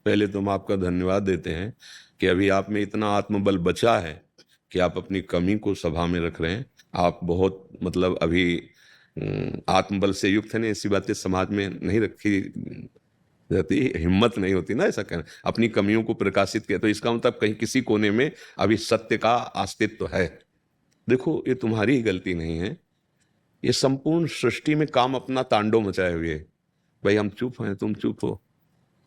पहले तो हम आपका धन्यवाद देते हैं कि अभी आप में इतना आत्मबल बचा है कि आप अपनी कमी को सभा में रख रहे हैं। आप बहुत मतलब अभी आत्मबल से युक्त है ना, ऐसी बातें समाज में नहीं रखी जाती, हिम्मत नहीं होती ना ऐसा कहना, अपनी कमियों को प्रकाशित किया, तो इसका मतलब कहीं किसी कोने में अभी सत्य का अस्तित्व है। देखो, ये तुम्हारी ही गलती नहीं है, ये संपूर्ण सृष्टि में काम अपना तांडव मचाए हुए है। भाई हम चुप हैं, तुम चुप हो,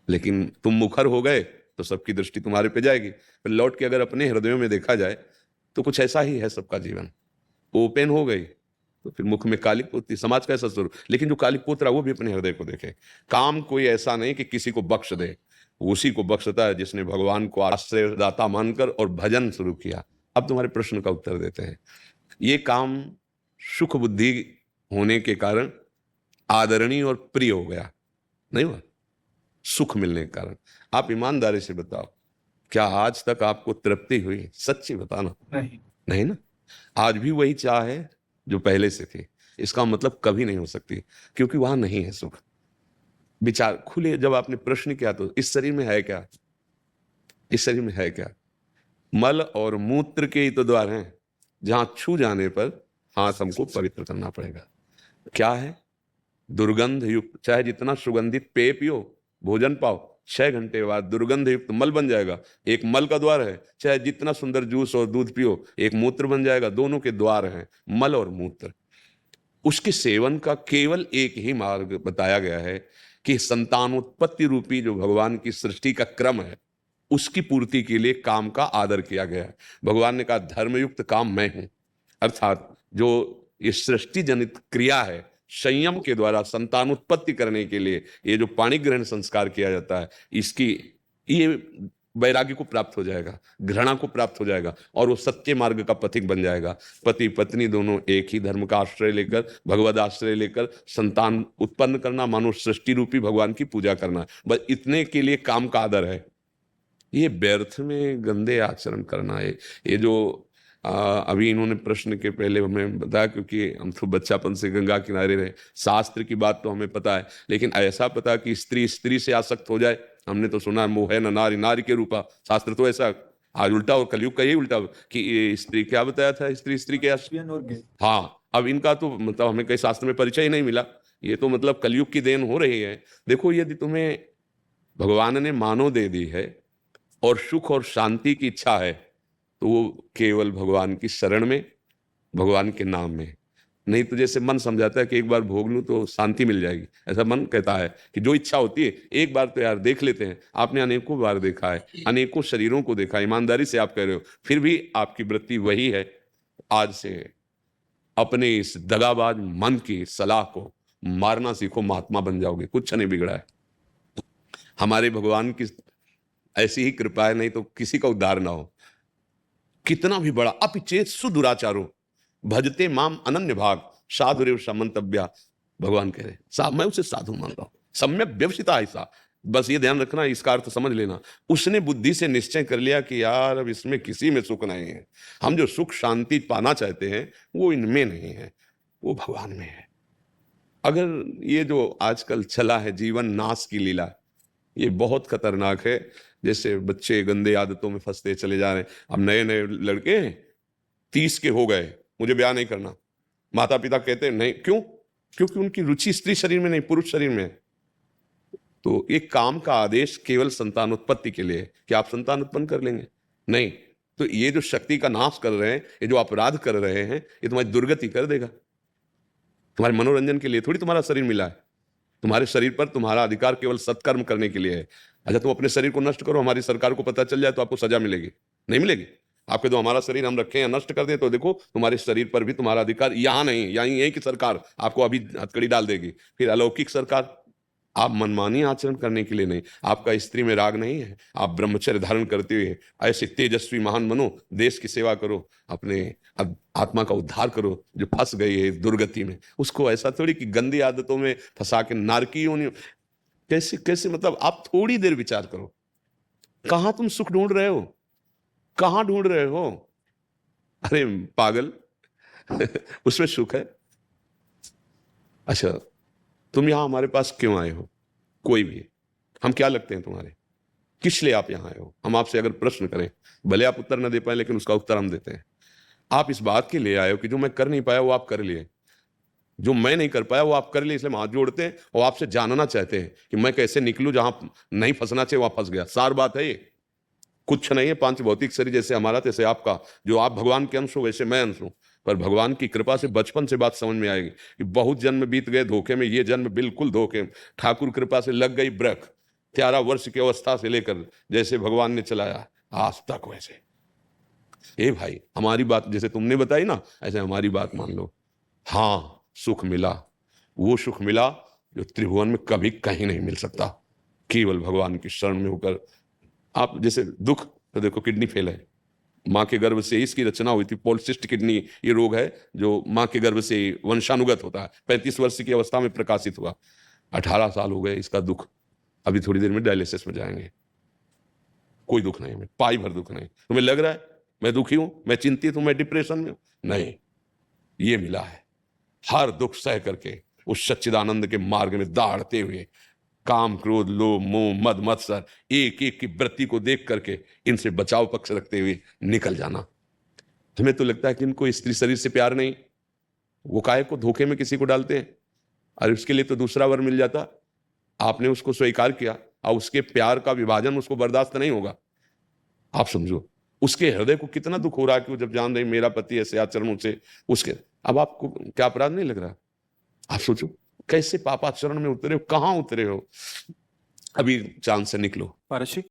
लेकिन तुम मुखर हो गए तो सबकी दृष्टि तुम्हारे पे जाएगी। फिर लौट के अगर अपने हृदयों में देखा जाए तो कुछ ऐसा ही है सबका जीवन। ओपन हो गई तो फिर मुख में काली पोती, समाज का ऐसा स्वरूप। लेकिन जो काली पोत रहा वो भी अपने हृदय को देखे। काम कोई ऐसा नहीं कि किसी को बख्श दे, उसी को बख्शता है जिसने भगवान को आश्रयदाता मानकर और भजन शुरू किया। अब तुम्हारे प्रश्न का उत्तर देते हैं। ये काम सुख बुद्धि होने के कारण आदरणीय और प्रिय हो गया, नहीं हुआ? सुख मिलने के कारण। आप ईमानदारी से बताओ, क्या आज तक आपको तृप्ति हुई? सच्ची बताना। नहीं। नहीं ना? आज भी वही चाह है जो पहले से थी। इसका मतलब कभी नहीं हो सकती, क्योंकि वहां नहीं है सुख। विचार खुले, जब आपने प्रश्न किया तो इस शरीर में है क्या? इस शरीर में है क्या? मल और मूत्र के ही तो द्वार हैं, जहां छू जाने पर हाथ हमको पवित्र करना पड़ेगा। क्या है? दुर्गंध युक्त, चाहे जितना सुगंधित पेय पियो, भोजन पाओ, 6 घंटे बाद दुर्गंध युक्त मल बन जाएगा। एक मल का द्वार है। चाहे जितना सुंदर जूस और दूध पियो, एक मूत्र बन जाएगा। दोनों के द्वार हैं, मल और मूत्र। उसके सेवन का केवल एक ही मार्ग बताया गया है कि संतानोत्पत्ति रूपी जो भगवान की सृष्टि का क्रम है, उसकी पूर्ति के लिए काम का आदर किया गया है। भगवान ने कहा धर्मयुक्त काम मैं हूं, अर्थात जो ये सृष्टि जनित क्रिया है, संयम के द्वारा संतानोत्पत्ति करने के लिए ये जो पाणी ग्रहण संस्कार किया जाता है, इसकी ये वैराग्य को प्राप्त हो जाएगा, घृणा को प्राप्त हो जाएगा, और वो सत्य मार्ग का पथिक बन जाएगा। पति पत्नी दोनों एक ही धर्म का आश्रय लेकर, भगवद आश्रय लेकर संतान उत्पन्न करना, मानो सृष्टि रूपी भगवान की पूजा करना, बस इतने के लिए काम का आदर है। ये व्यर्थ में गंदे आचरण करना है। ये जो अभी इन्होंने प्रश्न के पहले हमें बताया, क्योंकि हम तो बच्चापन से गंगा किनारे रहे, शास्त्र की बात तो हमें पता है, लेकिन ऐसा पता कि स्त्री स्त्री से आसक्त हो जाए, हमने तो सुना है मोह है न नारी नारी के रूपा। शास्त्र तो ऐसा आज उल्टा, और कलयुग का यही उल्टा कि ये स्त्री क्या बताया था, स्त्री स्त्री के हाँ, अब इनका तो मतलब हमें कई शास्त्र में परिचय ही नहीं मिला। ये तो मतलब कलयुग की देन हो रही है। देखो, यदि तुम्हें भगवान ने मानव दे दी है और सुख और शांति की इच्छा है, तो वो केवल भगवान की शरण में, भगवान के नाम में। नहीं तो जैसे मन समझाता है कि एक बार भोग लूं तो शांति मिल जाएगी, ऐसा मन कहता है कि जो इच्छा होती है एक बार तो यार देख लेते हैं। आपने अनेकों बार देखा है, अनेकों शरीरों को देखा है, ईमानदारी से आप कह रहे हो, फिर भी आपकी वृत्ति वही है। आज से अपने इस दगाबाज मन की सलाह को मारना सीखो, महात्मा बन जाओगे, कुछ नहीं बिगड़ा है। हमारे भगवान की ऐसी ही कृपा है, नहीं तो किसी का उद्धार ना हो। कितना भी बड़ा अपिचेत सुदुराचारो भजते माम अनन्य भाग साधुरेव समंतव्या, भगवान कह रहे साहब मैं उसे साधु मान रहा हूं, सम्यक व्यवसिता ऐसा। बस ये ध्यान रखना, इसका अर्थ समझ लेना। उसने बुद्धि से निश्चय कर लिया कि यार अब इसमें किसी में सुख नहीं है, हम जो सुख शांति पाना चाहते हैं वो इनमें नहीं है, वो भगवान में है। अगर ये जो आजकल चला है जीवन नाश की लीला, ये बहुत खतरनाक है। जैसे बच्चे गंदे आदतों में फंसते चले जा रहे हैं। अब नए नए लड़के 30 के हो गए, मुझे ब्याह नहीं करना, माता पिता कहते हैं नहीं, क्यों? क्योंकि उनकी रुचि स्त्री शरीर में नहीं, पुरुष शरीर में है। तो एक काम का आदेश केवल संतानोत्पत्ति के लिए है कि आप संतान उत्पन्न कर लेंगे, नहीं तो ये जो शक्ति का नाश कर रहे हैं, ये जो अपराध कर रहे हैं, ये तुम्हारी दुर्गति कर देगा। तुम्हारे मनोरंजन के लिए थोड़ी तुम्हारा शरीर मिला है। तुम्हारे शरीर पर तुम्हारा अधिकार केवल सत्कर्म करने के लिए है। अच्छा, तुम अपने शरीर को नष्ट करो, हमारी सरकार को पता चल जाए तो आपको सजा मिलेगी? नहीं मिलेगी। आपके जो हमारा शरीर हम रखे हैं नष्ट कर दें तो देखो तुम्हारे शरीर पर भी तुम्हारा अधिकार यहाँ नहीं, यही की सरकार आपको अभी हथकड़ी डाल देगी। फिर अलौकिक सरकार। आप मनमानी आचरण करने के लिए नहीं, आपका स्त्री में राग नहीं है, आप ब्रह्मचर्य धारण करते हुए ऐसे तेजस्वी महान बनो, देश की सेवा करो, अपने आत्मा का उद्धार करो जो फंस गई है दुर्गति में। उसको ऐसा थोड़ी कि गंदी आदतों में फंसा के नारकी होनी। कैसे कैसे मतलब आप थोड़ी देर विचार करो, कहां तुम सुख ढूंढ रहे हो, कहां ढूंढ रहे हो? अरे पागल उसमें सुख है? अच्छा, तुम यहां हमारे पास क्यों आए हो? कोई भी, हम क्या लगते हैं तुम्हारे? किस लिए आप यहाँ आए हो? हम आपसे अगर प्रश्न करें, भले आप उत्तर न दे पाए, लेकिन उसका उत्तर हम देते हैं। आप इस बात के लिए आए हो कि जो मैं कर नहीं पाया वो आप कर लिए, जो मैं नहीं कर पाया वो आप कर लिए, इसलिए हम हाथ जोड़ते हैं और आपसे जानना चाहते हैं कि मैं कैसे निकलूं, जहां नहीं फंसना चाहिए वहां फंस गया। सार बात है ये, कुछ नहीं है। पांच भौतिक शरीर जैसे हमारा तैसे आपका, जो आप भगवान के अंश हो वैसे मैं अंश हूं। पर भगवान की कृपा से बचपन से बात समझ में आएगी कि बहुत जन्म बीत गए धोखे में, ये जन्म बिल्कुल धोखे में। ठाकुर कृपा से लग गई ब्रक, 11 वर्ष की अवस्था से लेकर जैसे भगवान ने चलाया आज तक वैसे। ए भाई, हमारी बात जैसे तुमने बताई ना, ऐसे हमारी बात मान लो। हाँ, सुख मिला, वो सुख मिला जो त्रिभुवन में कभी कहीं नहीं मिल सकता, केवल भगवान की शरण में होकर। आप जैसे दुख, तो देखो किडनी फेल है, माँ के गर्भ से इसकी रचना हुई थी। पॉलिसिस्ट किडनी ये रोग है जो माँ के गर्भ से वंशानुगत होता है। 35 वर्ष की अवस्था में प्रकाशित हुआ, 18 साल हो गए इसका दुख। अभी थोड़ी देर में डायलिसिस में जाएंगे। कोई दुख नहीं, हमें पाई भर दुख नहीं। तुम्हें लग रहा है मैं दुखी हूं, मैं चिंतित हूं, मैं डिप्रेशन में हूं? नहीं, ये मिला है। हर दुख सह करके उस सच्चिदानंद के मार्ग में दौड़ते हुए, काम क्रोध लोभ मोह मद मत्सर एक एक की वृत्ति को देख करके इनसे बचाव पक्ष रखते हुए निकल जाना। तुम्हें तो लगता है कि इनको स्त्री शरीर से प्यार नहीं, वो काहे को धोखे में किसी को डालते हैं? और उसके लिए तो दूसरा वर मिल जाता। आपने उसको स्वीकार किया और उसके प्यार का विभाजन उसको बर्दाश्त नहीं होगा। आप समझो उसके हृदय को कितना दुख हो रहा है कि वो जब जान रही मेरा पति ऐसे आचरणों से उसके, अब आपको क्या अपराध नहीं लग रहा? आप सोचो कैसे पापाचरण में उतरे हो, कहां उतरे हो। अभी चांद से निकलो। पारशी